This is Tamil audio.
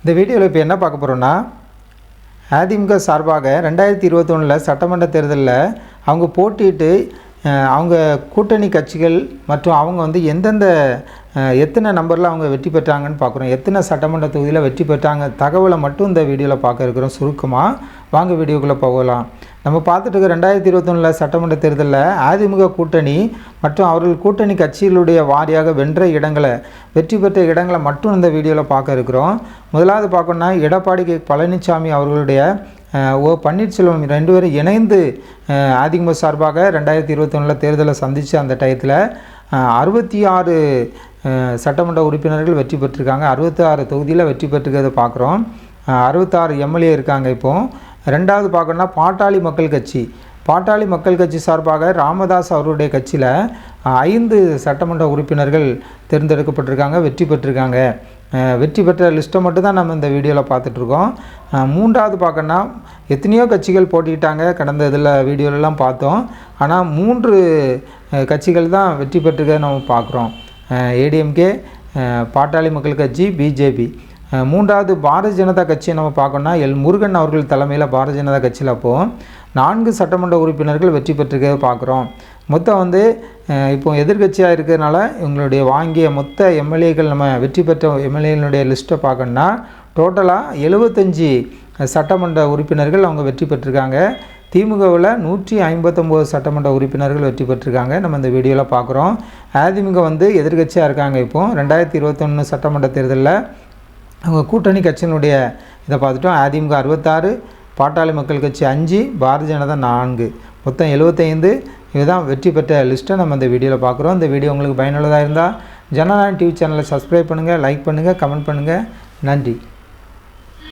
இந்த வீடியோவில் இப்போ என்ன பார்க்க போகிறோன்னா, அதிமுக சார்பாக 2021 சட்டமன்ற தேர்தலில் அவங்க போட்டியிட்டு அவங்க கூட்டணி கட்சிகள் மற்றும் அவங்க வந்து எந்தெந்த எத்தனை நம்பரில் அவங்க வெற்றி பெற்றாங்கன்னு பார்க்குறோம். எத்தனை சட்டமன்ற தொகுதியில் வெற்றி பெற்றாங்க தகவலை மட்டும் இந்த வீடியோவில் பார்க்க இருக்கிறோம். சுருக்கமாக வாங்க வீடியோக்குள்ளே போகலாம். நம்ம பார்த்துட்டு இருக்க 2021 சட்டமன்ற தேர்தலில் அதிமுக கூட்டணி மற்றும் அவர்கள் கூட்டணி கட்சிகளுடைய வாரியாக வென்ற இடங்களை வெற்றி பெற்ற இடங்களை மட்டும் இந்த வீடியோவில் பார்க்க இருக்கிறோம். முதலாவது பார்க்கணுன்னா, எடப்பாடி கே பழனிசாமி அவர்களுடைய ஓ பன்னீர்செல்வம் 2 பேரும் இணைந்து அதிமுக சார்பாக 2021 தேர்தலை சந்தித்து அந்த டயத்தில் 66 சட்டமன்ற உறுப்பினர்கள் வெற்றி பெற்றிருக்காங்க. 66 தொகுதியில் வெற்றி பெற்றிருக்கிறத பார்க்குறோம். 66 எம்எல்ஏ இருக்காங்க. இப்போது ரெண்டாவது பார்க்கணுன்னா, பாட்டாளி மக்கள் கட்சி சார்பாக ராமதாஸ் அவருடைய கட்சியில் 5 சட்டமன்ற உறுப்பினர்கள் தேர்ந்தெடுக்கப்பட்டிருக்காங்க, வெற்றி பெற்றிருக்காங்க. வெற்றி பெற்ற லிஸ்ட்டை மட்டும் தான் நம்ம இந்த வீடியோவில் பார்த்துட்ருக்கோம். மூன்றாவது பார்க்கணுன்னா, எத்தனையோ கட்சிகள் போட்டிக்கிட்டாங்க, கடந்த இதில் வீடியோலலாம் பார்த்தோம். ஆனால் 3 கட்சிகள் தான் வெற்றி பெற்றிருக்கிறத நம்ம பார்க்குறோம். ஏடிஎம்கே, பாட்டாளி மக்கள் கட்சி, பிஜேபி. மூன்றாவது பாரதிய ஜனதா கட்சியை நம்ம பார்க்கணுன்னா, முருகன் அவர்கள் தலைமையில் பாரதிய ஜனதா கட்சியில் அப்போது 4 சட்டமன்ற உறுப்பினர்கள் வெற்றி பெற்றிருக்கிறத பார்க்குறோம். மொத்தம் வந்து இப்போ எதிர்கட்சியாக இருக்கிறதுனால இவங்களுடைய வாங்கிய மொத்த எம்எல்ஏக்கள் நம்ம வெற்றி பெற்ற எம்எல்ஏகளுடைய லிஸ்ட்டை பார்க்கணுன்னா, டோட்டலாக 75 சட்டமன்ற உறுப்பினர்கள் அவங்க வெற்றி பெற்றிருக்காங்க. திமுகவில் 159 சட்டமன்ற உறுப்பினர்கள் வெற்றி பெற்றிருக்காங்க. நம்ம இந்த வீடியோவில் பார்க்குறோம். அதிமுக வந்து எதிர்கட்சியாக இருக்காங்க. இப்போது 2021 சட்டமன்ற தேர்தலில் அவங்க கூட்டணி கட்சியினுடைய இதை பார்த்துட்டோம். அதிமுக 66, பாட்டாளி மக்கள் கட்சி 5, பாரதிய ஜனதா 4, மொத்தம் 75. இதுதான் வெற்றி பெற்ற லிஸ்ட்டை நம்ம இந்த வீடியோவில் பார்க்குறோம். இந்த வீடியோ உங்களுக்கு பயனுள்ளதாக இருந்தால் ஜனநாயகம் டிவி சேனலை சப்ஸ்கிரைப் பண்ணுங்கள், லைக் பண்ணுங்கள், கமெண்ட் பண்ணுங்கள். நன்றி.